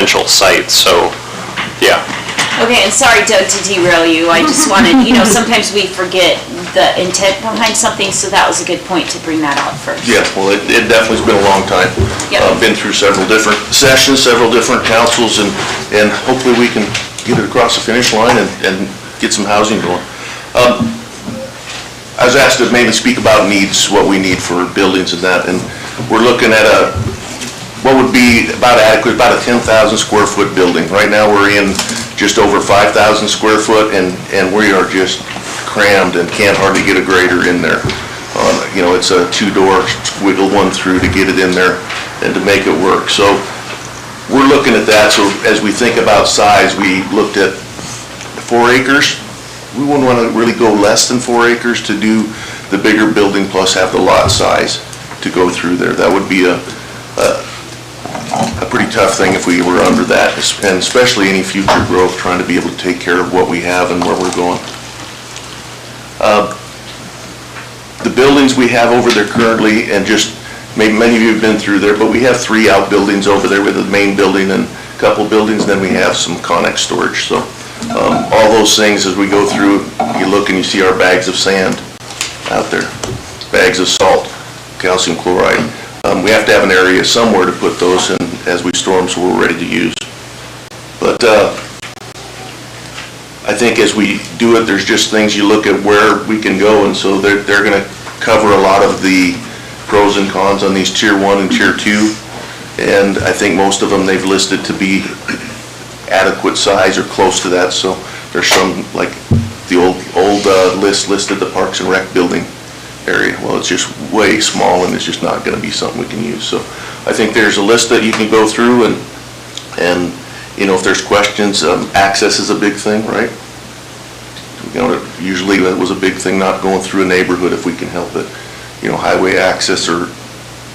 residential site, so, yeah. Okay, and sorry, Doug, to derail you. I just wanted, sometimes we forget the intent behind something, so that was a good point to bring that out first. Yeah, well, it definitely has been a long time. Yep. Been through several different sessions, several different councils, and hopefully we can get it across the finish line and get some housing going. I was asked to mainly speak about needs, what we need for buildings and that, and we're looking at what would be about adequate, about a 10,000 square foot building. Right now we're in just over 5,000 square foot, and we are just crammed and can't hardly get a grader in there. It's a two-door, wiggle one through to get it in there and to make it work. So we're looking at that. So as we think about size, we looked at 4 acres. We wouldn't want to really go less than 4 acres to do the bigger building plus have the lot size to go through there. That would be a pretty tough thing if we were under that, and especially any future growth, trying to be able to take care of what we have and where we're going. The buildings we have over there currently, and just maybe many of you have been through there, but we have 3 outbuildings over there with the main building and a couple buildings, and then we have some Connex storage. So all those things, as we go through, you look and you see our bags of sand out there, bags of salt, calcium chloride. We have to have an area somewhere to put those in as we store them, so we're ready to use. But I think as we do it, there's just things you look at where we can go, and so they're going to cover a lot of the pros and cons on these Tier 1 and Tier 2, and I think most of them they've listed to be adequate size or close to that. So there's some, like the old list listed the Parks and Rec building area. Well, it's just way small, and it's just not going to be something we can use. So I think there's a list that you can go through, and if there's questions, access is a big thing, right? Usually that was a big thing, not going through a neighborhood if we can help it. Highway access or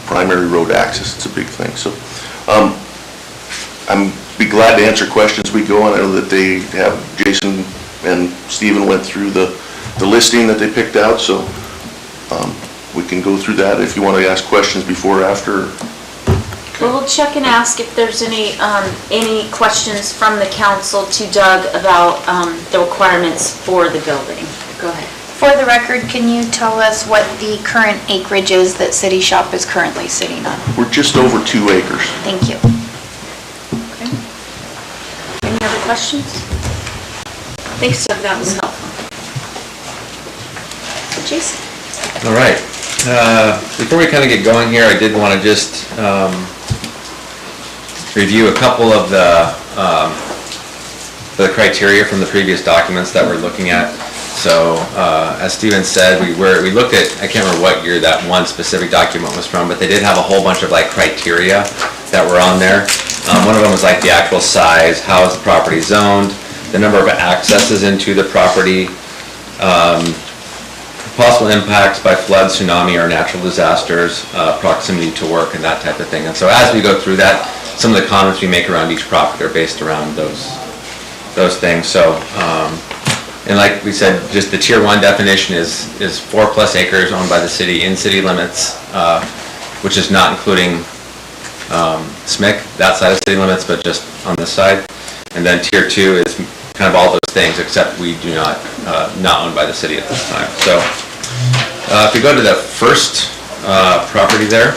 primary road access, it's a big thing. So I'm be glad to answer questions we go on. I know that they have, Jason and Stephen went through the listing that they picked out, so we can go through that if you want to ask questions before or after. Well, we'll check and ask if there's any questions from the council to Doug about the requirements for the building. Go ahead. For the record, can you tell us what the current acreage is that City Shop is currently sitting on? We're just over 2 acres. Thank you. Okay. Any other questions? Thanks, Doug. That was helpful. Jason. All right. Before we kind of get going here, I did want to just review a couple of the criteria from the previous documents that we're looking at. So, as Steven said, we looked at, I can't remember what year that one specific document was from, but they did have a whole bunch of criteria that were on there. One of them was the actual size, how is the property zoned, the number of accesses into the property, possible impacts by flood, tsunami, or natural disasters, proximity to work, and that type of thing. And so as we go through that, some of the comments we make around each property are based around those things. So, and like we said, just the Tier 1 definition is 4+ acres owned by the city in city limits, which is not including SMIC, that side of city limits, but just on this side. And then Tier 2 is kind of all those things, except we do not owned by the city at this time. So if we go to the first property there,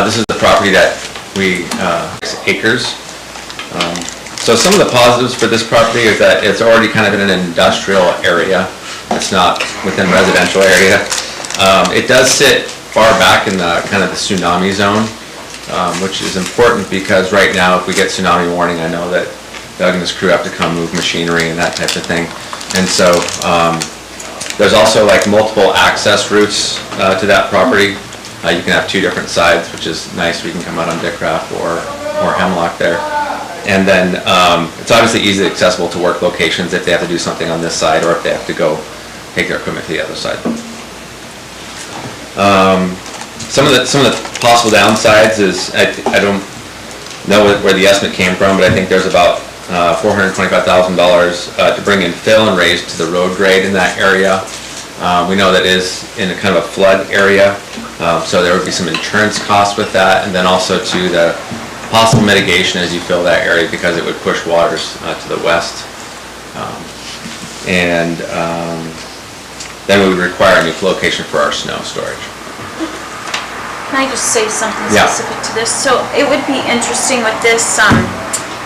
this is the property that we 6 acres. So some of the positives for this property is that it's already kind of in an industrial area. It's not within residential area. It does sit far back in the kind of the tsunami zone, which is important because right now if we get tsunami warning, I know that Doug and his crew have to come move machinery and that type of thing. And so there's also multiple access routes to that property. You can have 2 different sides, which is nice. We can come out on Dickraft or Hemlock there. And then it's obviously easily accessible to work locations if they have to do something on this side or if they have to go take their equipment to the other side. Some of the possible downsides is I don't know where the estimate came from, but I think there's about $425,000 to bring in fill and raise to the road grade in that area. We know that is in a kind of a flood area, so there would be some insurance costs with that, and then also to possible mitigation as you fill that area because it would push waters to the west. Then we would require a new location for our snow storage. Can I just say something Yeah. specific to this? So it would be interesting with this,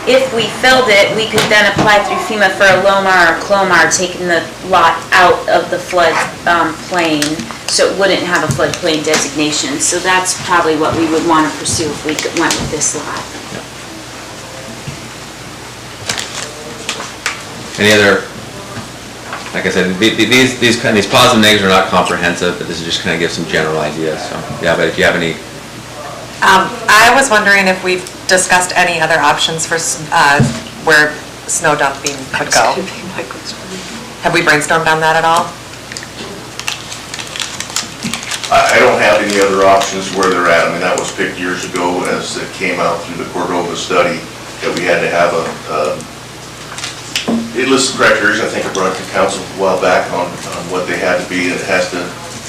if we filled it, we could then apply through FEMA for a LOMAR or CLOMAR, taking the lot out of the flood plain, so it wouldn't have a floodplain designation. So that's probably what we would want to pursue if we went with this lot. Any other, like I said, these positive negatives are not comprehensive, but this is just kind of give some general ideas, so, yeah, but if you have any, I was wondering if we've discussed any other options for where snow dumping could go. Have we brainstormed on that at all? I don't have any other options where they're at. I mean, that was picked years ago as it came out through the Cordova study, that we had to have it lists criteria, I think I brought it to council a while back on what they had to be. It has to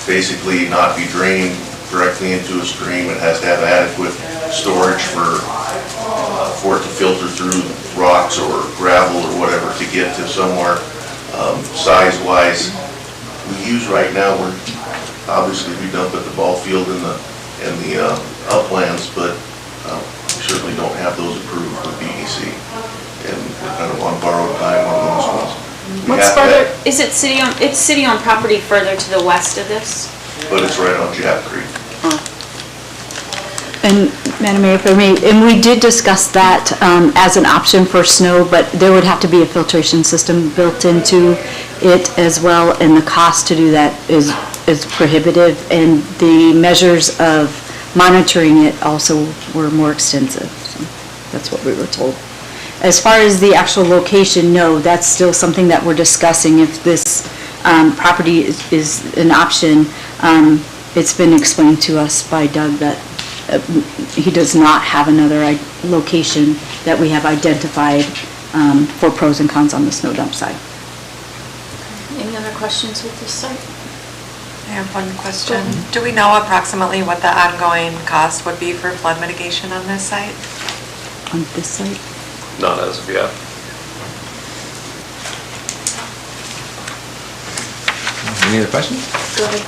basically not be drained directly into a stream. It has to have adequate storage for it to filter through rocks or gravel or whatever to get to somewhere. Size-wise, we use right now, obviously we dump at the ball field and the uplands, but we certainly don't have those approved with DEC. And we're kind of on borrowed time on those ones. We What's have to further, have- is it city-owned, it's city-owned property further to the west of this? But it's right on Jap Creek. And Madam Mayor, if I may, and we did discuss that as an option for snow, but there would have to be a filtration system built into it as well, and the cost to do that is prohibitive, and the measures of monitoring it also were more extensive. So that's what we were told. As far as the actual location, no, that's still something that we're discussing. If this property is an option, it's been explained to us by Doug that he does not have another location that we have identified for pros and cons on the snow dump side. Any other questions with this site? I have one question. Do we know approximately what the ongoing cost would be for flood mitigation on this site? On this site? Not as of yet. any other questions? Go ahead.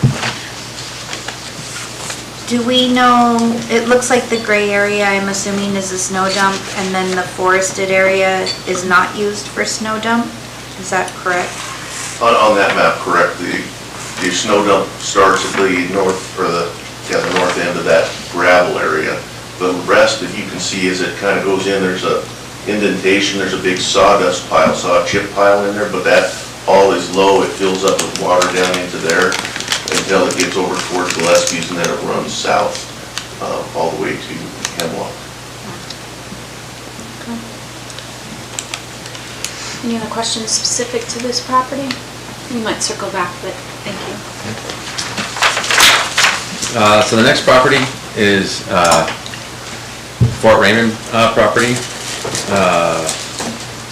Do we know, it looks like the gray area, I'm assuming, is a snow dump, and then the forested area is not used for snow dump? Is that correct? On that map, correct, the snow dump starts at the north, or the north end of that gravel area. The rest, if you can see, as it kind of goes in, there's a indentation, there's a big sawdust pile, chip pile in there, but that all is low, it fills up with water down into there until it gets over towards Gillespie's, and then it runs south, all the way to Hemlock. Any other questions specific to this property? We might circle back, but thank you. So the next property is Fort Raymond property.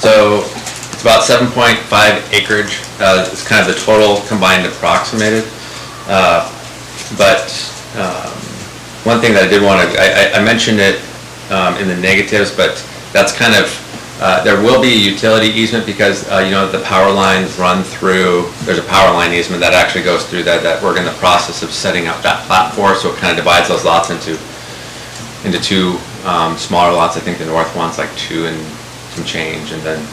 So it's about 7.5 acreage. It's kind of the total combined approximated. But one thing that I did want to, I mentioned it in the negatives, but that's kind of, there will be a utility easement because, you know, the power lines run through, there's a power line easement that actually goes through that we're in the process of setting up that platform, so it kind of divides those lots into two smaller lots. I think the north one's like 2 and some change, and then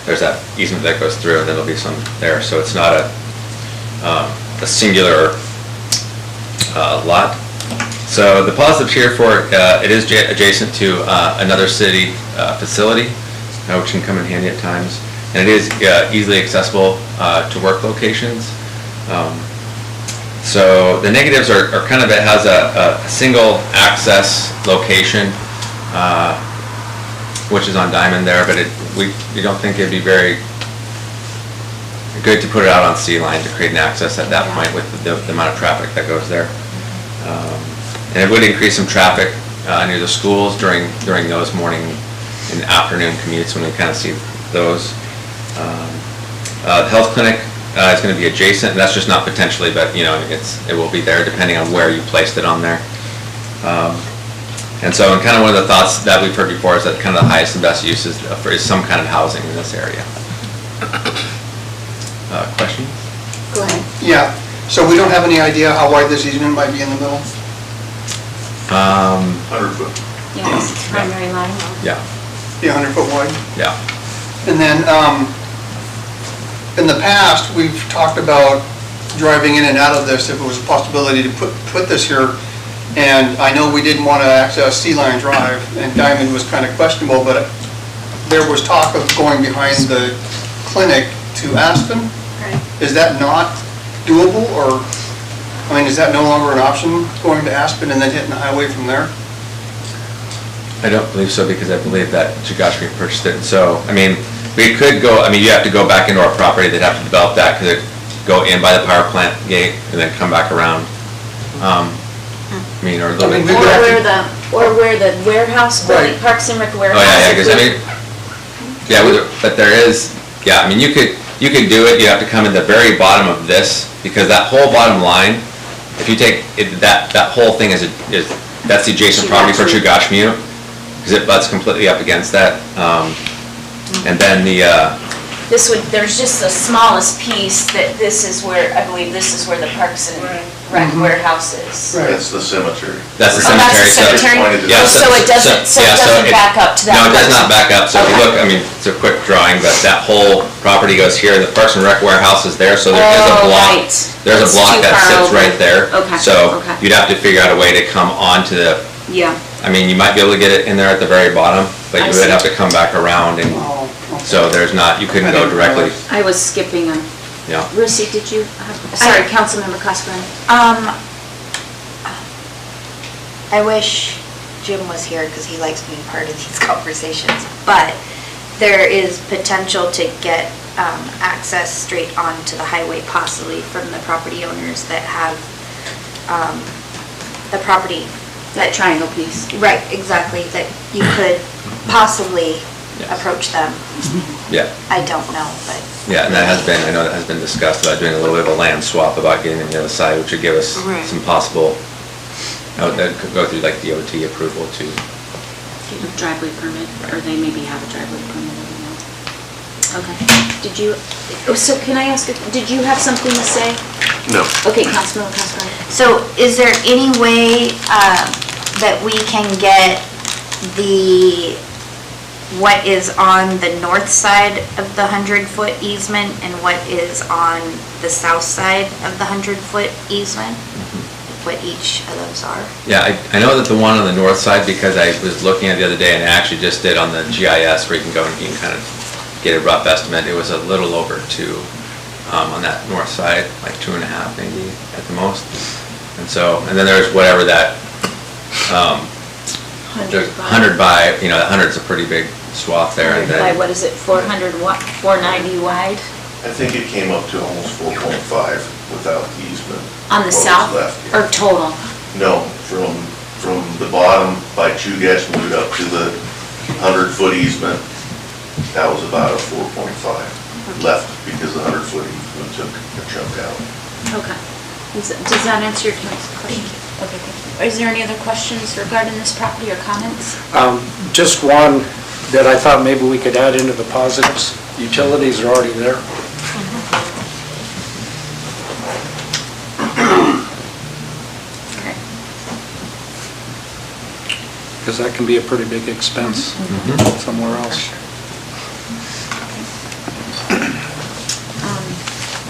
there's that easement that goes through, and then there'll be some there, so it's not a singular lot. So the positives here for it is adjacent to another city facility, which can come in handy at times, and it is easily accessible to work locations. So the negatives are kind of, it has a single access location, which is on Diamond there, but we don't think it'd be very good to put it out on C line to create an access at that point with the amount of traffic that goes there. And it would increase some traffic near the schools during those morning and afternoon commutes when we kind of see those. The health clinic is going to be adjacent, and that's just not potentially, but you know, it will be there depending on where you placed it on there. And so, and kind of one of the thoughts that we've heard before is that kind of the highest and best use is some kind of housing in this area. Questions? Go ahead. Yeah, so we don't have any idea how wide this easement might be in the middle? 100 foot. Yeah, it's the primary line. Yeah, Be 100 foot wide? yeah. And then, in the past, we've talked about driving in and out of this if it was a possibility to put this here. And I know we didn't want to access Sea Lion Drive, and Diamond was kind of questionable, but there was talk of going behind the clinic to Aspen. Right. Is that not doable, or, I mean, is that no longer an option, going to Aspen and then hitting the highway from there? I don't believe so, because I believe that Chugashmi purchased it. So, I mean, we could go, I mean, you have to go back into our property, they'd have to develop that, because it'd go in by the power plant gate and then come back around. I mean, or a little I mean, bit. Or where the warehouse, Right. Parks and Rec Oh, warehouse. yeah, yeah, if because I we- mean, yeah, but there is, yeah, I mean, you could do it, you have to come in the very bottom of this, because that whole bottom line, if you take it, that whole thing is, that's the adjacent property for Chugashmi, because it butts completely up against that. And then This would, there's just the smallest piece that this is where, I believe this is where the Parks and Rec warehouse is. Right. That's the cemetery. that's the Oh, that's the cemetery. cemetery? Yeah, So it doesn't, so it yeah, doesn't back up to that. No, it does Parks- not back up, so if you Okay. look, I mean, it's a quick drawing, but that whole property goes here, the Parks and Rec warehouse is there, so there is a Oh, block. right. There's It's a block too that far sits over. right there. Okay, So okay. you'd have to figure out a way to come onto the, Yeah. I mean, you might be able to get it in there at the very bottom, but I you see. would have to come back around, and Oh, okay. so there's not, you couldn't I go didn't directly, realize. I was skipping them. yeah. Rissy, did you have, sorry, Councilmember Cosgrove. I wish Jim was here because he likes being part of these conversations, but there is potential to get access straight onto the highway possibly from the property owners that have the property. That triangle piece. Right, exactly, that you could possibly Yes. approach them. Yeah, I don't know, but. yeah, and that has been, I know that has been discussed about doing a little bit of a land swap, about getting on the other side, which would give us Right. some possible, that could go through like DOT approval to, Get a driveway permit, or they maybe have a driveway permit, I don't know. Okay, did you, so can I ask, did you have something to say? No. Okay, Councilmember Cosgrove. So is there any way that we can get what is on the north side of the 100-foot easement and what is on the south side of the 100-foot easement? What each of those are? yeah, I know that the one on the north side, because I was looking at it the other day, and I actually just did on the GIS, where you can go and you can kind of get a rough estimate, it was a little over 2 on that north side, like 2.5 maybe at the most. And so, and then there's whatever that, there's 100 by, you know, that 100's a pretty big swath there. And By, then, what is it, 400, 490 wide? I think it came up to almost 4.5 without easement. On the What was south, left. or total? No, from the bottom by Chugashmi up to the 100-foot easement, that was about a 4.5 left, because the 100-foot easement took a chunk out. Okay. Does that answer your question? Okay, thank you. Is there any other questions regarding this property or comments? Just one that I thought maybe we could add into the positives. Utilities are already there. Okay. Because that can be a pretty big expense somewhere else.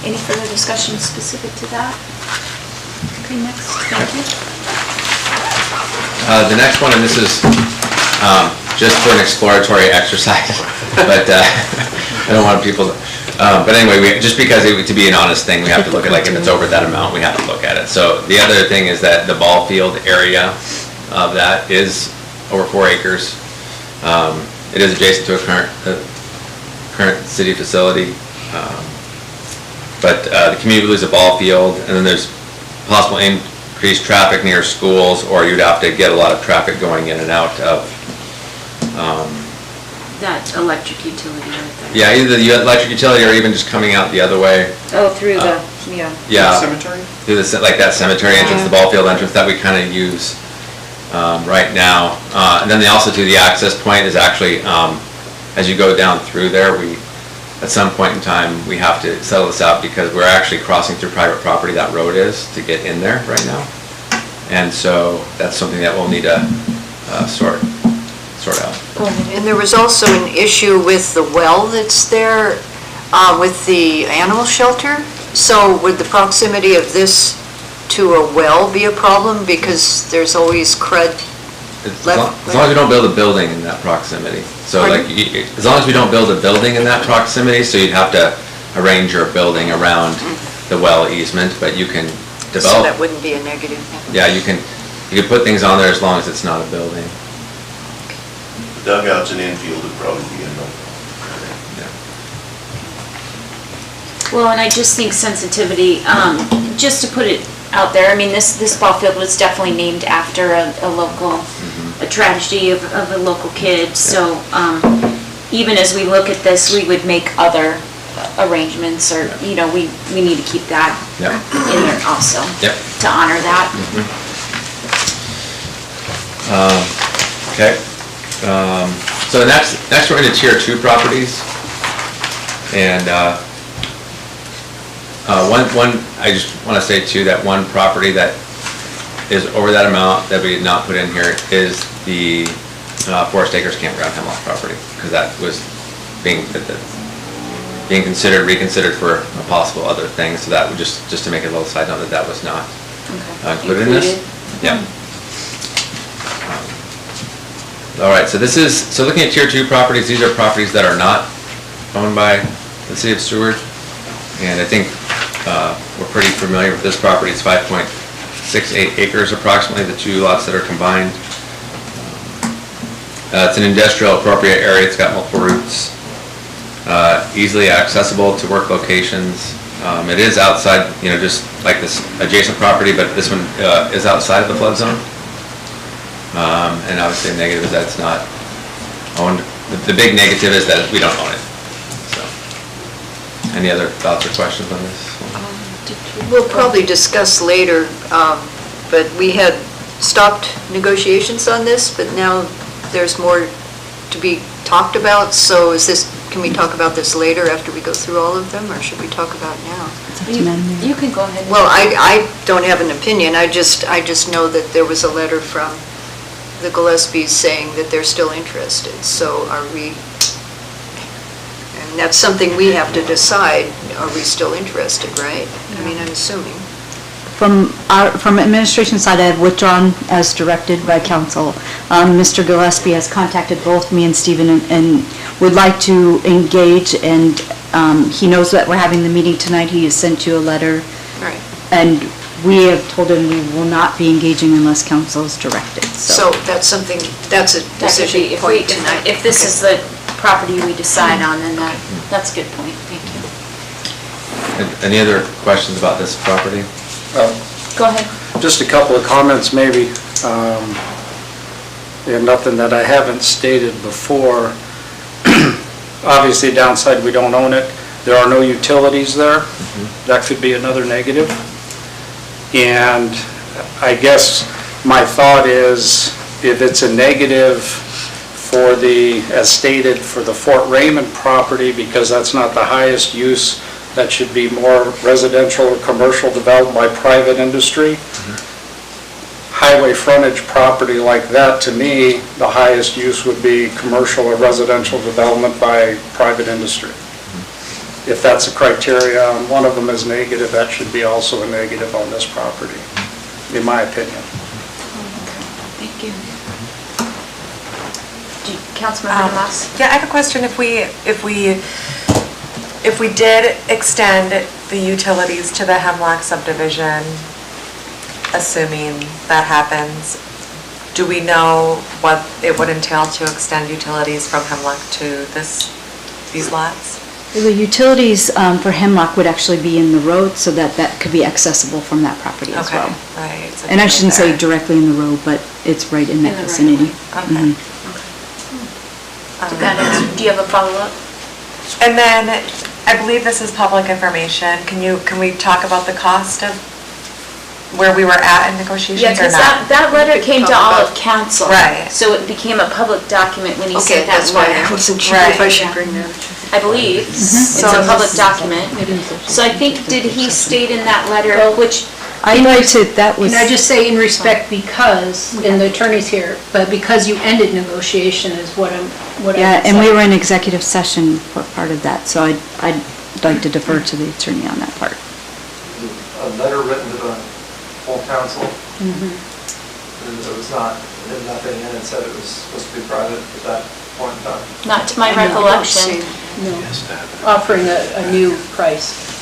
Any further discussion specific to that? Okay, next, thank you. the next one, and this is just for an exploratory exercise, but I don't want people to, but anyway, just because to be an honest thing, we have to look at, like, if it's over that amount, we have to look at it. So the other thing is that the ball field area of that is over 4 acres. It is adjacent to a current city facility. But the community will lose a ball field, and then there's possible increased traffic near schools, or you'd have to get a lot of traffic going in and out of, That electric utility right there. yeah, either the electric utility or even just coming out the other way. Oh, through the, yeah. Yeah, Cemetery? through the, like that cemetery entrance, the ball field entrance that we kind of use right now. And then also to the access point is actually, as you go down through there, at some point in time, we have to settle this out because we're actually crossing through private property, that road is, to get in there right now. And so that's something that we'll need to sort out. And there was also an issue with the well that's there, with the animal shelter. So would the proximity of this to a well be a problem? Because there's always crud As left. long as we don't build a building in that proximity. So like, as long as we don't build a building in that proximity, so you'd have to arrange your building around the well easement, but you can So develop. that wouldn't be a negative. Yeah, you can put things on there as long as it's not a building. Dugouts and infield would probably be a no. Well, and I just think sensitivity, just to put it out there, I mean, this ball field was definitely named after a local, a tragedy of a local kid, so, even as we look at this, we would make other arrangements, or, you know, we need to keep that Yep. in there also. Yep. To honor that. Okay. So next we're into tier 2 properties. And I just want to say too, that one property that is over that amount that we did not put in here is the Forest Acres Campground Hemlock property, because that was being reconsidered for a possible other thing. So that would just to make a little side note that was not included in this. Yeah. All right, so looking at tier 2 properties, these are properties that are not owned by the city of Seward. And I think we're pretty familiar with this property. It's 5.68 acres approximately, the two lots that are combined. It's an industrial appropriate area. It's got multiple routes, easily accessible to work locations. It is outside, just like this adjacent property, but this one is outside of the flood zone. And obviously the negative is that it's not owned. The big negative is that we don't own it. So, any other thoughts or questions on this? We'll probably discuss later, but we had stopped negotiations on this, but now there's more to be talked about. So can we talk about this later after we go through all of them, or should we talk about it now? You can go ahead. Well, I don't have an opinion. I just know that there was a letter from the Gillespies saying that they're still interested. So are we, and that's something we have to decide, are we still interested, right? I mean, I'm assuming. From administration side, I have withdrawn as directed by council. Mr. Gillespie has contacted both me and Stephen and would like to engage, and he knows that we're having the meeting tonight. He has sent you a letter. Right. And we have told him we will not be engaging unless council is directed, So that's a That could be, decision if point tonight. if this is the property we decide on, then that's a good point, thank you. Any other questions about this property? Go ahead. Just a couple of comments maybe, and nothing that I haven't stated before. Obviously downside, we don't own it. There are no utilities there. That could be another negative. And I guess my thought is, if it's a negative for as stated, for the Fort Raymond property, because that's not the highest use, that should be more residential or commercial developed by private industry. Highway frontage property like that, to me, the highest use would be commercial or residential development by private industry. If that's a criteria, and one of them is negative, that should be also a negative on this property, in my opinion. Thank you. Councilmember Moss? Yeah, I have a question. If we did extend the utilities to the Hemlock subdivision, assuming that happens, do we know what it would entail to extend utilities from Hemlock to these lots? The utilities for Hemlock would actually be in the road, so that could be accessible from that property as well. Okay, right. So And I right shouldn't say there. directly in the road, but it's right in that In the right vicinity. Okay. Did that answer? Do you have a follow-up? And then, I believe this is public information. Can we talk about the cost of where we were at in negotiations Yeah, or because not? that letter could came to talk all about- of council. Right. So it became a public document when he Okay, sent that that's why I letter. wasn't sure if I Right. should bring that. I believe. It's So a this public is- document. So I think, did he state in that letter, which, I'd like to, that was, Can I just say in respect because, and the attorney's here, but because you ended negotiation is what I'm yeah, and we saying. were in executive session for part of that, so I'd like to defer to the attorney on that part. A letter written to the whole council. And there was nothing in it said it was supposed to be private at that point in time. not to my recollection. Offering a new price.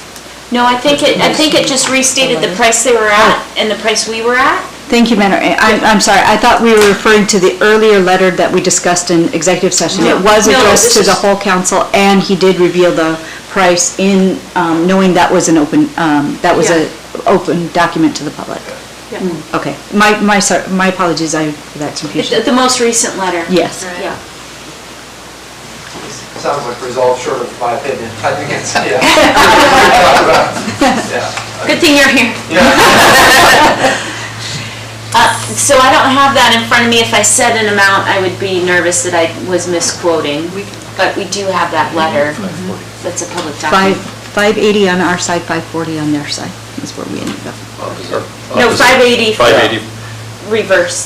No, I think it just restated the price they were at and the price we were at. Thank you, Madam. I'm sorry, I thought we were referring to the earlier letter that we discussed in executive session. It was No, addressed this to the is- whole council, and he did reveal the price in, knowing that was an open, that was a open document to the public. Yeah. Okay, my apologies for that confusion. The most recent letter. Yes. Yeah. Sounds like resolved short of my opinion. I think it's, yeah. Yeah. Good thing you're here. So I don't have that in front of me. If I said an amount, I would be nervous that I was misquoting. But we do have that letter. That's a public document. 580 on our side, 540 on their side, is where we ended up. No, 580 for 580.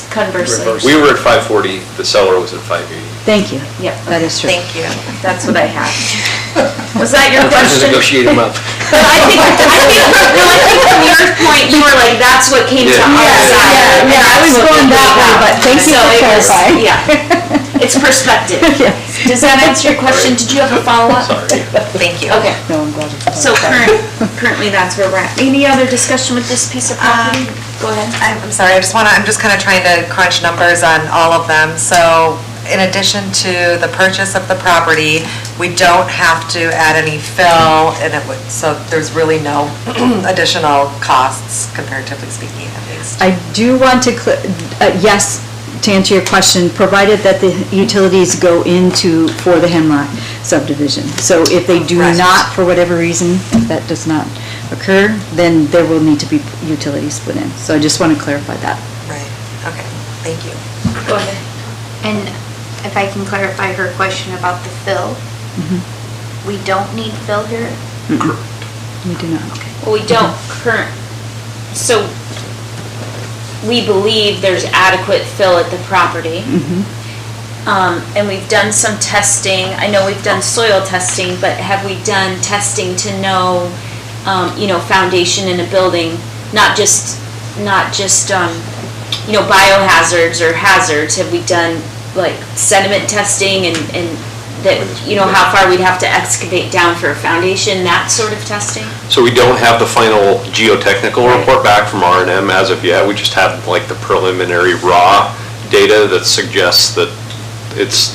conversely. We were at 540, the seller was at 580. Thank you. Yep. That is true. Thank you. That's what I have. Was that your question? Negotiate them up. But I think from your point, you were like, that's what came to Yeah. our side. Yeah, I was going that way, but thank you So for it was- clarifying. Yeah, it's perspective. Yes. Does that answer your question? Did you have a follow-up? Sorry. Thank you. Okay, No, I'm glad. so currently that's where we're at. Any other discussion with this piece of property? Go ahead. I'm sorry, I'm just kind of trying to crunch numbers on all of them. So in addition to the purchase of the property, we don't have to add any fill, and so there's really no additional costs comparatively speaking at least. I do want to, yes, to answer your question, provided that the utilities go into, for the Hemlock subdivision. So if they do Right. not, for whatever reason, if that does not occur, then there will need to be utilities put in. So I just want to clarify that. Right, okay, thank you. Go ahead. And if I can clarify her question about the fill, we don't need fill here? We do not, okay. Well, we don't so we believe there's adequate fill at the property. And we've done some testing. I know we've done soil testing, but have we done testing to know, foundation in a building, not just, biohazards or hazards? Have we done like sediment testing and that, how far we'd have to excavate down for a foundation, that sort of testing? So we don't have the final geotechnical report back from R&M as of yet. We just have like the preliminary raw data that suggests that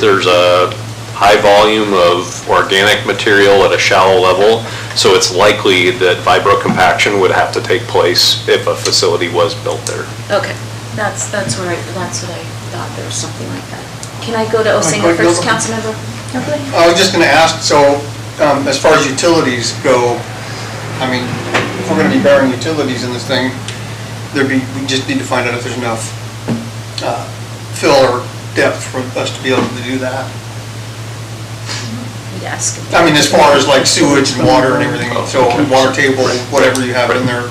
there's a high volume of organic material at a shallow level. So it's likely that vibrocompaction would have to take place if a facility was built there. Okay, that's what I thought, there was something like that. Can I go to Osinga first, Councilmember? I was just gonna ask, so, as far as utilities go, I mean, if we're gonna be burying utilities in this thing, we just need to find out if there's enough, fill or depth for us to be able to do that. Yes. I mean, as far as like sewage and water and everything, so water table, whatever you have in there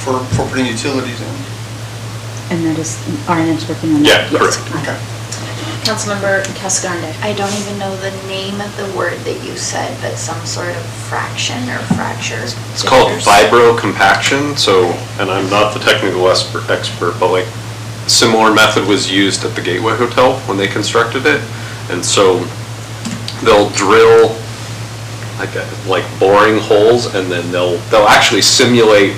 for putting utilities in. And that is, R&M's working on Yeah, that? Yes. correct. Okay. Councilmember Casagande. I don't even know the name of the word that you said, but some sort of fraction or fracture. It's called vibrocompaction, so, and I'm not the technical expert, but like, similar method was used at the Gateway Hotel when they constructed it. And so they'll drill like boring holes, and then they'll actually simulate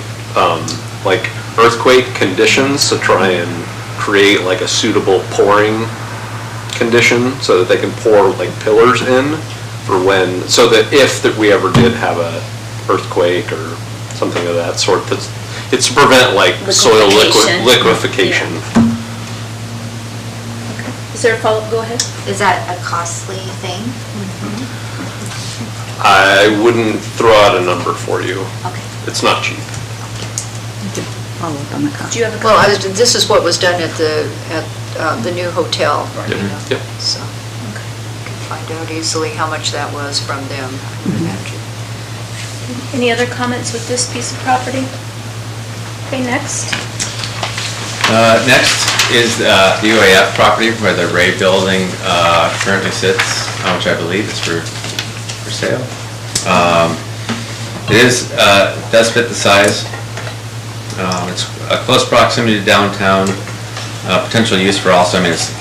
like earthquake conditions to try and create like a suitable pouring condition so that they can pour like pillars in for when, so that if that we ever did have a earthquake or something of that sort, it's to prevent like soil liquefaction. Is there a follow-up? Go ahead. Is that a costly thing? I wouldn't throw out a number for you. Okay. It's not cheap. Follow up on the cost. Do you have a Well, comment? this is what was done at the new hotel, you know, Yep. so you can find out easily how much that was from them, I would imagine. Any other comments with this piece of property? Okay, next. Next is the UAF property where the Ray building currently sits, which I believe is for sale. It is, does fit the size. It's a close proximity to downtown, potential use for also, I mean, it's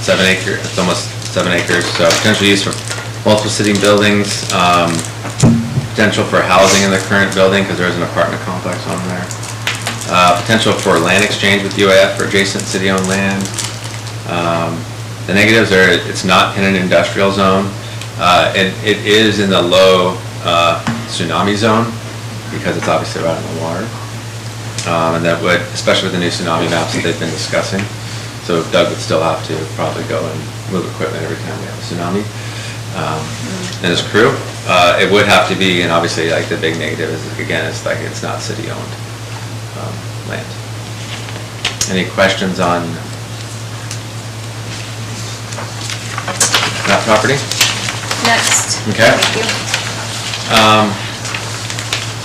7 acres, it's almost 7 acres, so potential use for multiple sitting buildings, potential for housing in the current building because there is an apartment complex on there. Potential for land exchange with UAF for adjacent city-owned land. The negatives are it's not in an industrial zone. It is in the low tsunami zone because it's obviously right on the water. And that would, especially with the new tsunami maps that they've been discussing. So Doug would still have to probably go and move equipment every time we have a tsunami. And his crew, it would have to be, and obviously like the big negative is, again, it's like it's not city-owned land. Any questions on that property? Next. Okay. Thank you.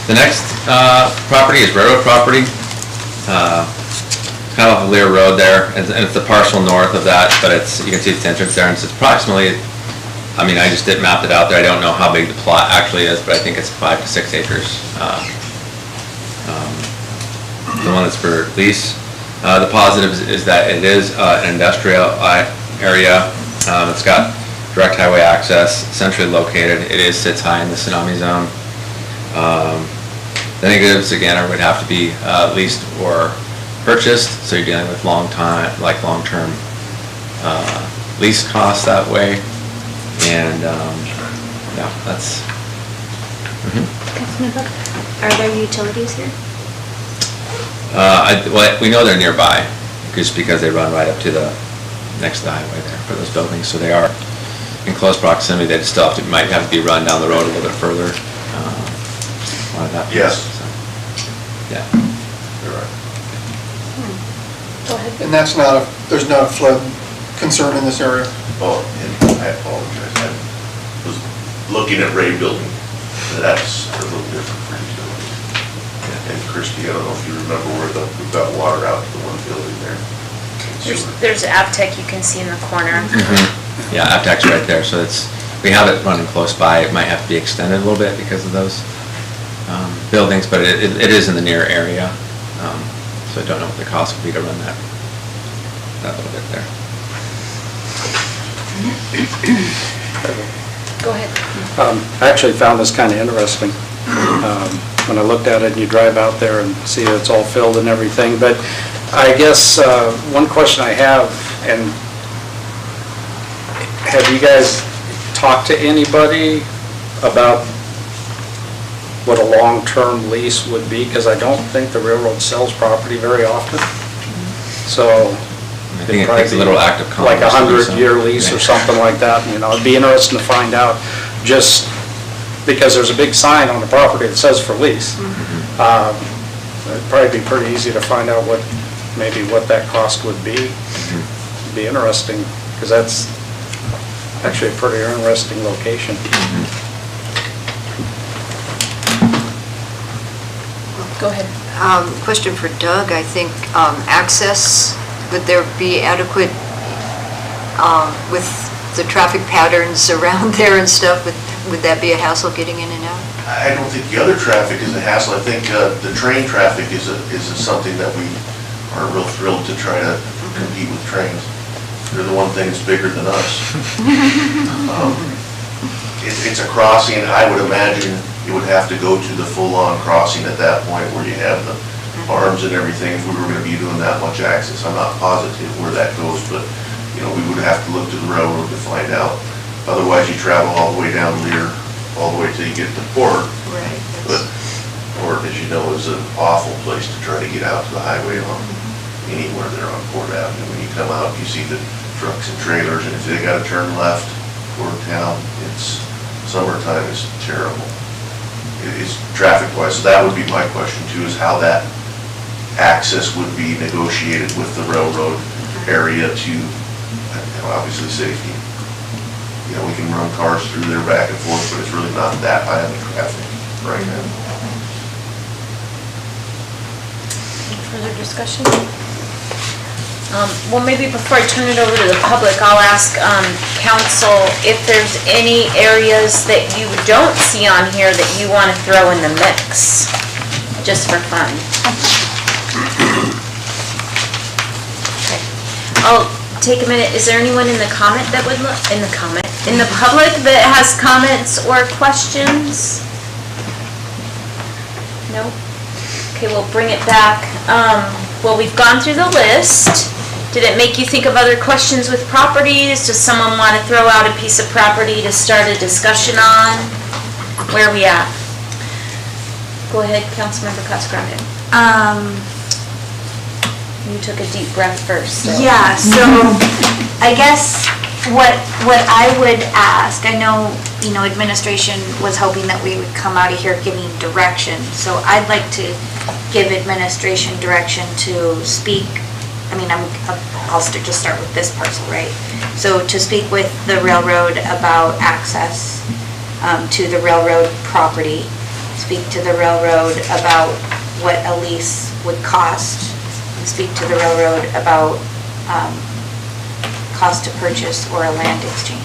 The next property is railroad property. Kind of off of Lear Road there, and it's the parcel north of that, but it's, you can see its entrance there, and it's approximately, I mean, I just didn't map it out there, I don't know how big the plot actually is, but I think it's 5 to 6 acres. The one that's for lease. The positive is that it is an industrial area. It's got direct highway access, centrally located. It sits high in the tsunami zone. The negatives, again, would have to be leased or purchased, so you're dealing with long-term lease costs that way. And, yeah, that's... Are there utilities here? Well, we know they're nearby, just because they run right up to next to the highway there for those buildings, so they are in close proximity. They still might have to be run down the road a little bit further. One of that piece, Yes. so, yeah. You're right. Go ahead. And that's not there's not a flood concern in this area? Oh, and I apologize, I was looking at Ray building, that's a little different for utilities. And Christie, I don't know if you remember where we've got water out to the one building there. There's Avtech you can see in the corner. Yeah, Avtech's right there, so we have it running close by. It might have to be extended a little bit because of those buildings, but it is in the near area. So I don't know what the cost would be to run that little bit there. Go ahead. I actually found this kind of interesting. When I looked at it, and you drive out there and see it's all filled and everything, but I guess one question I have, and have you guys talked to anybody about what a long-term lease would be? Because I don't think the railroad sells property very often, so I think it takes a little active like a conversation. 100-year lease or something like that, you know, it'd be interesting to find out, just because there's a big sign on the property that says for lease. It'd probably be pretty easy to find out maybe what that cost would be. It'd be interesting, because that's actually a pretty interesting location. Go ahead. Question for Doug, I think, access, would there be adequate, with the traffic patterns around there and stuff, would that be a hassle getting in and out? I don't think the other traffic is a hassle. I think the train traffic is something that we are real thrilled to try to compete with trains. They're the one thing that's bigger than us. It's a crossing. I would imagine it would have to go to the full-on crossing at that point where you have the arms and everything. If we were going to be doing that much access, I'm not positive where that goes, but you know, we would have to look to the railroad to find out. Otherwise, you travel all the way down Lear, all the way till you get to Port. Right. But Port, as you know, is an awful place to try to get out to the highway on anywhere there on Port Avenue. When you come out, you see the trucks and trailers, and if they got to turn left toward town, summertime is terrible. It's traffic-wise, so that would be my question too, is how that access would be negotiated with the railroad area to, obviously, safety. You know, we can run cars through there back and forth, but it's really not that high of traffic right now. Any further discussion? Well, maybe before I turn it over to the public, I'll ask council if there's any areas that you don't see on here that you want to throw in the mix, just for fun. Okay. I'll take a minute. Is there anyone in the comment that would look, in the public that has comments or questions? No? Okay, we'll bring it back. Well, we've gone through the list. Did it make you think of other questions with properties? Does someone want to throw out a piece of property to start a discussion on? Where are we at? Go ahead, Councilmember Cascarano. You took a deep breath first. So. Yeah, so I guess what I would ask, I know, administration was hoping that we would come out of here giving direction. So I'd like to give administration direction to speak. I'll just start with this parcel, right? So to speak with the railroad about access to the railroad property, speak to the railroad about what a lease would cost, and speak to the railroad about cost to purchase or a land exchange.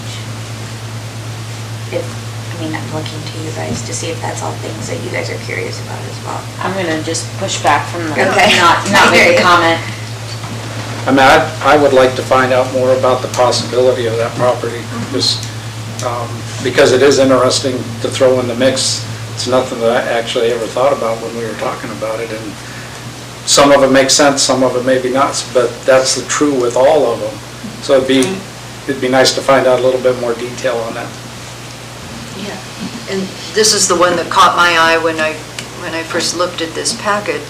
I'm looking to you guys to see if that's all things that you guys are curious about as well. I'm gonna just push back from the, Okay. not make a comment. I would like to find out more about the possibility of that property, just because it is interesting to throw in the mix. It's nothing that I actually ever thought about when we were talking about it, and some of it makes sense, some of it maybe not, but that's the true with all of them. So it'd be nice to find out a little bit more detail on that. Yeah, and this is the one that caught my eye when I first looked at this packet.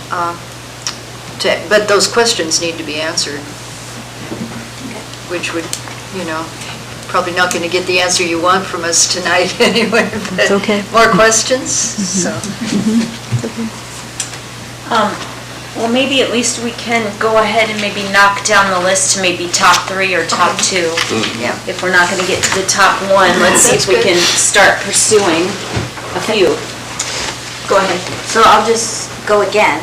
But those questions need to be answered, which would, probably not going to get the answer you want from us tonight anyway. But It's okay. more questions, so. Well, maybe at least we can go ahead and maybe knock down the list to maybe top 3 or top 2. Yeah. If we're not gonna get to the top 1, let's see if we can start pursuing a few. Go ahead. So I'll just go again.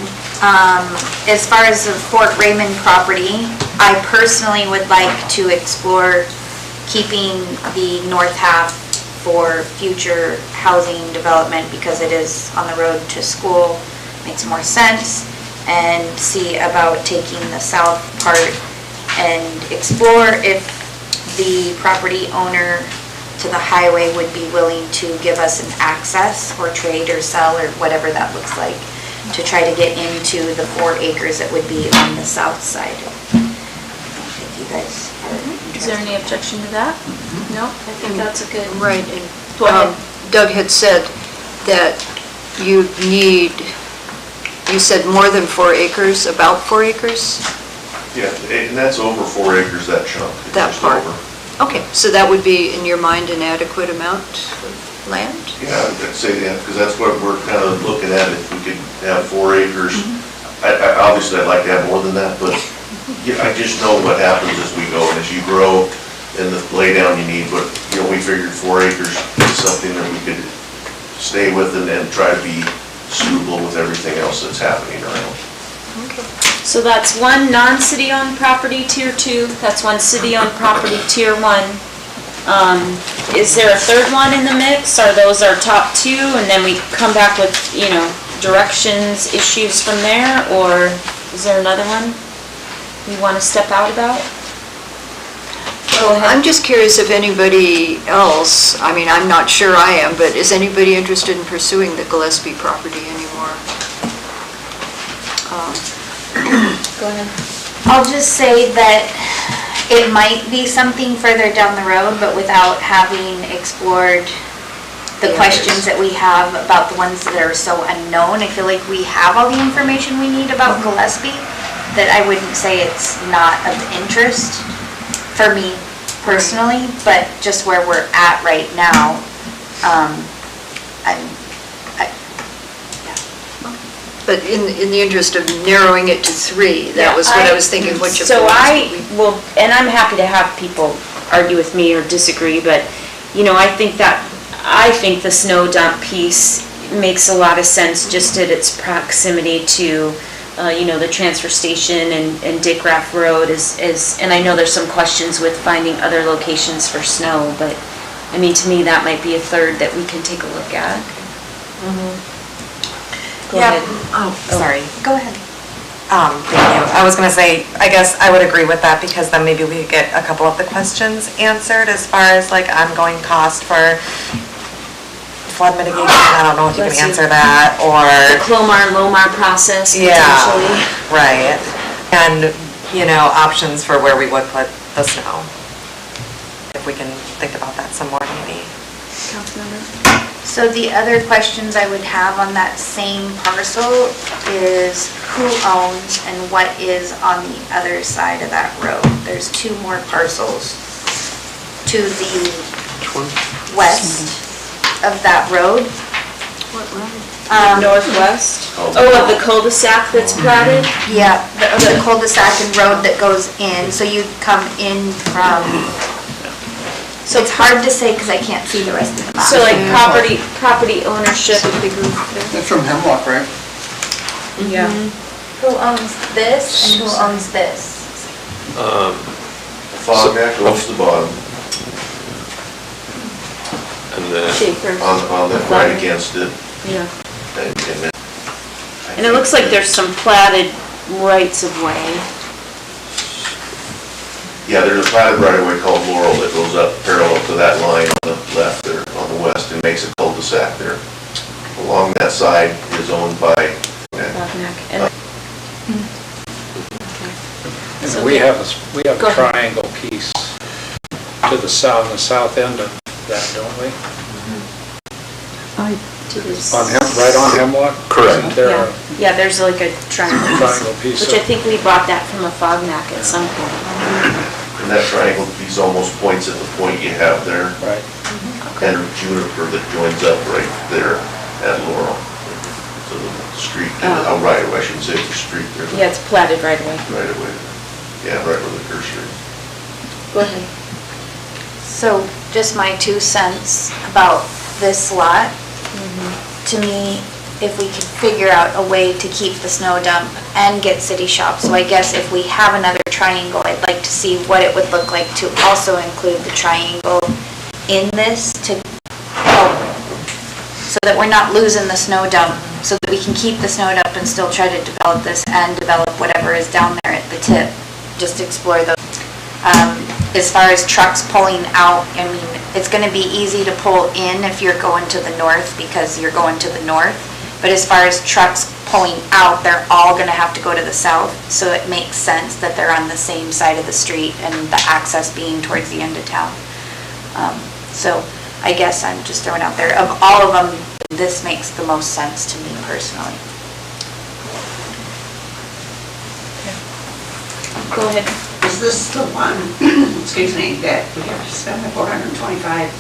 As far as the Fort Raymond property, I personally would like to explore keeping the north half for future housing development because it is on the road to school, makes more sense, and see about taking the south part and explore if the property owner to the highway would be willing to give us an access or trade or sell or whatever that looks like to try to get into the 4 acres that would be on the south side. If you guys are interested. Is there any objection to that? No? I think that's a good. Right, Go ahead. and Doug had said that you said more than 4 acres, about 4 acres? Yeah, and that's over 4 acres, that chunk. That just part. over. Okay, so that would be, in your mind, an adequate amount of land? Yeah, I'd say that, because that's what we're kind of looking at, if we could have 4 acres. Obviously, I'd like to have more than that, but I just know what happens as we go, and as you grow, and the laydown you need, but, we figured 4 acres is something that we could stay with and then try to be suitable with everything else that's happening around. So that's 1 non-city-owned property, tier 2, that's 1 city-owned property, tier 1. Is there a third one in the mix? Are those our top 2, and then we come back with, directions, issues from there, or is there another one we want to step out about? Go ahead. I'm just curious if anybody else, I'm not sure I am, but is anybody interested in pursuing the Gillespie property anymore? Go ahead. I'll just say that it might be something further down the road, but without having explored the questions that we have about the ones that are so unknown, I feel like we have all the information we need about Gillespie, that I wouldn't say it's not of interest for me personally, but just where we're at right now, But in the interest of narrowing it to 3, that was what I was thinking, what your... So and I'm happy to have people argue with me or disagree, but, I think the snow dump piece makes a lot of sense just at its proximity to, the transfer station and Dick Raff Road and I know there's some questions with finding other locations for snow, but, to me, that might be a third that we can take a look at. Go Yeah. ahead. Oh, sorry. Go ahead. Thank you. I was gonna say, I guess I would agree with that because then maybe we could get a couple of the questions answered as far as like ongoing cost for flood mitigation. I don't know if you Bless can you. answer that or. The Clomar and Lomar process Yeah, potentially. right. And, options for where we would put the snow. If we can think about that some more maybe. Councilmember? So the other questions I would have on that same parcel is who owns and what is on the other side of that road? There's 2 more parcels to the west of that road. Northwest? Oh, of the cul-de-sac that's platted? Yeah, the cul-de-sac and road that goes in, so you come in from, so it's hard to say because I can't see the rest of the map. So like property ownership. That's from Hemlock, right? Yeah. Who owns this and who owns this? Fognak owns the bottom, And then, Schaefer. on the right against it. Yeah. And then And it looks like there's some platted rights of way. Yeah, there's a platted right-of-way called Laurel that goes up parallel to that line on the left there, on the west, and makes a cul-de-sac there. Along that side is owned by, And- And we have Go a ahead. triangle piece to the south end of that, don't we? Right on Hemlock? Correct. Isn't there a Yeah, there's like a triangle piece? which I think we bought that from a Fognak at some point. and that triangle piece almost points at the point you have there, Right. and Juniper that joins up right there at Laurel. So the street, right-of-way, I shouldn't say it's a street there. but Yeah, it's platted right away. Right-of-way, yeah, right where the cursor is. Go ahead. So just my 2 cents about this lot. To me, if we could figure out a way to keep the snow dump and get city shop. So I guess if we have another triangle, I'd like to see what it would look like to also include the triangle in this to help, so that we're not losing the snow dump, so that we can keep the snow dump and still try to develop this and develop whatever is down there at the tip. Just explore those. As far as trucks pulling out, I mean, it's gonna be easy to pull in if you're going to the north because you're going to the north. But as far as trucks pulling out, they're all gonna have to go to the south. So it makes sense that they're on the same side of the street and the access being towards the end of town. So I guess I'm just throwing out there, of all of them, this makes the most sense to me personally. Go ahead. Is this the one, excuse me, that we have to spend the $425?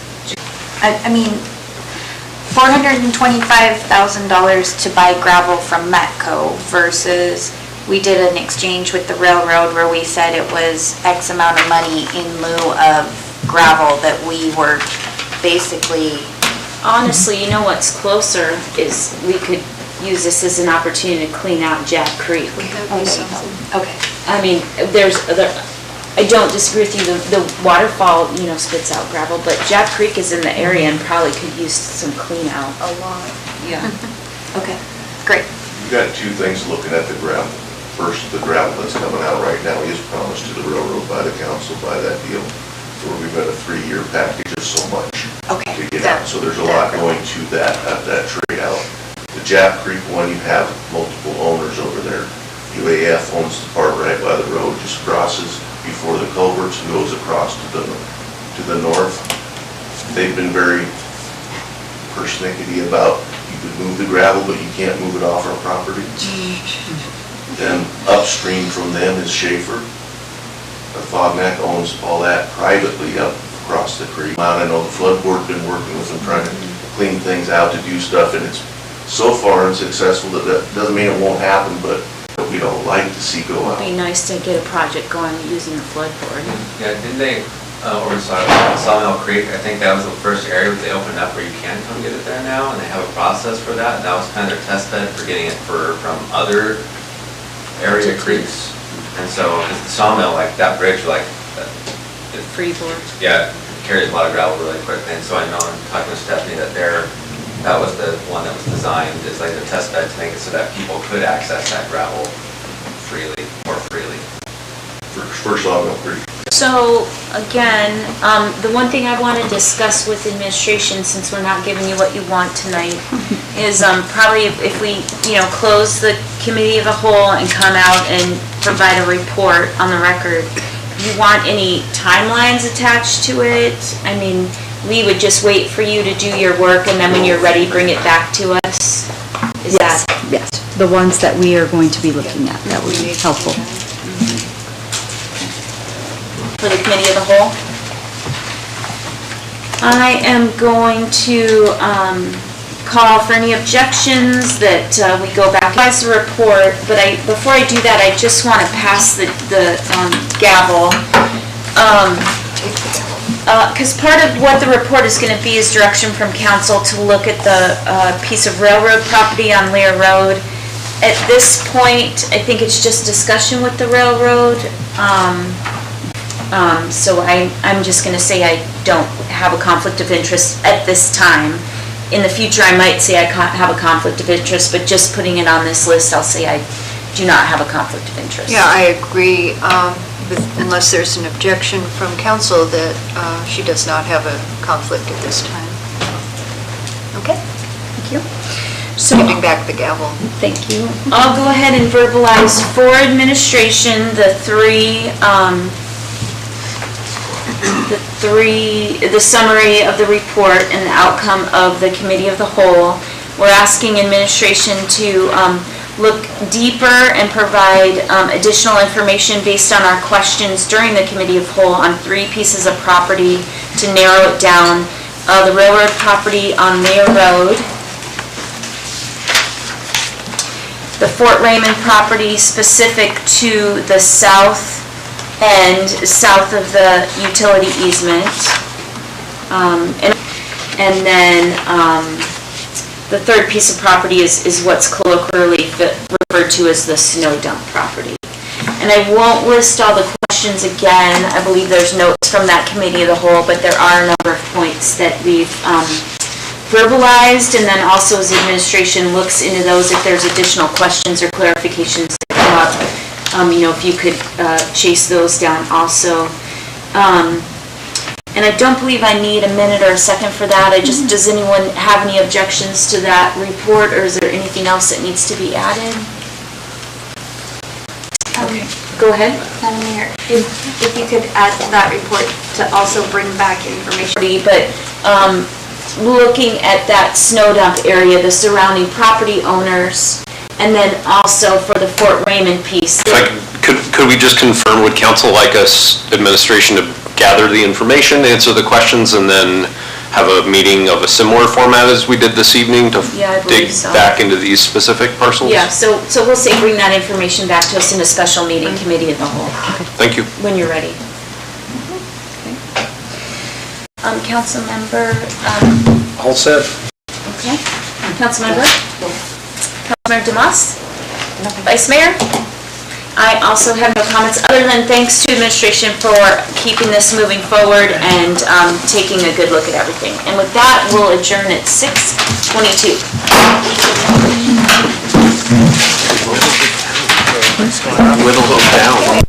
I mean, $425,000 to buy gravel from Metco versus we did an exchange with the railroad where we said it was X amount of money in lieu of gravel that we were basically. Honestly, you know what's closer is we could use this as an opportunity to clean out Jack Creek. Okay. I mean, I don't disagree with you, the waterfall, spits out gravel, but Jack Creek is in the area and probably could use some clean out. A lot. Yeah. Okay, great. You got 2 things looking at the gravel. First, the gravel that's coming out right now is promised to the railroad by the council by that deal. So we've got a 3-year package of so much Okay. to get out. So there's a lot going to that trade out. The Jack Creek one, you have multiple owners over there. UAF owns the part right by the road, just crosses before the culverts and goes across to the north. They've been very persnickety about, you could move the gravel, but you can't move it off our property. Then upstream from them is Schaefer. Fognak owns all that privately up across the creek. I know the flood board's been working with them, trying to clean things out, to do stuff, and it's so far unsuccessful that that doesn't mean it won't happen, but we don't like to see go It'd out. be nice to get a project going using the flood board. Yeah, didn't they, or Sawmill Creek, I think that was the first area that they opened up where you can come get it there now, and they have a process for that, and that was kind of their test bed for getting it from other area creeks. And so, it's the Sawmill, like, that bridge, like, Freeboard. yeah, it carries a lot of gravel really quick, and so I know, I'm talking with Stephanie, that that was the one that was designed, as like a test bed to make it so that people could access that gravel more freely. For Sawmill Creek. So, again, the one thing I want to discuss with administration, since we're not giving you what you want tonight, is probably if we, close the committee of the whole and come out and provide a report on the record, you want any timelines attached to it? I mean, we would just wait for you to do your work, and then when you're ready, bring it back to us? Is that? Yes, the ones that we are going to be looking at, that would be helpful. For the committee of the whole? I am going to call for any objections that we go back as a report, but before I do that, I just want to pass the gavel. Because part of what the report is going to be is direction from council to look at the piece of railroad property on Lear Road. At this point, I think it's just discussion with the railroad. So I'm just going to say I don't have a conflict of interest at this time. In the future, I might say I have a conflict of interest, but just putting it on this list, I'll say I do not have a conflict of interest. Yeah, I agree, unless there's an objection from council that she does not have a conflict at this time. Okay, Thank you. So, giving back the gavel. thank you. I'll go ahead and verbalize for administration the summary of the report and the outcome of the committee of the whole. We're asking administration to look deeper and provide additional information based on our questions during the committee of whole on 3 pieces of property to narrow it down. The railroad property on Lear Road, the Fort Raymond property specific to the south and south of the utility easement. And then the third piece of property is what's colloquially referred to as the snow dump property. And I won't list all the questions again. I believe there's notes from that committee of the whole, but there are a number of points that we've verbalized, and then also as the administration looks into those, if there's additional questions or clarifications that come up, if you could chase those down also. And I don't believe I need a minute or a second for that. Does anyone have any objections to that report, or is there anything else that needs to be added? Okay, go ahead. Madam Mayor, if you could add to that report to also bring back information. But looking at that snow dump area, the surrounding property owners, and then also for the Fort Raymond piece. Could we just confirm, would council like us, administration, to gather the information, answer the questions, and then have a meeting of a similar format as we did this evening to Yeah, I believe dig so. back into these specific parcels? Yeah, so we'll say bring that information back to us in a special meeting, committee of the whole, Thank you. when you're ready. Councilmember, All set. okay. Councilmember? Councilmember Demas? Vice Mayor? I also have no comments, other than thanks to administration for keeping this moving forward and taking a good look at everything. And with that, we'll adjourn at 6:22. Whittle them down.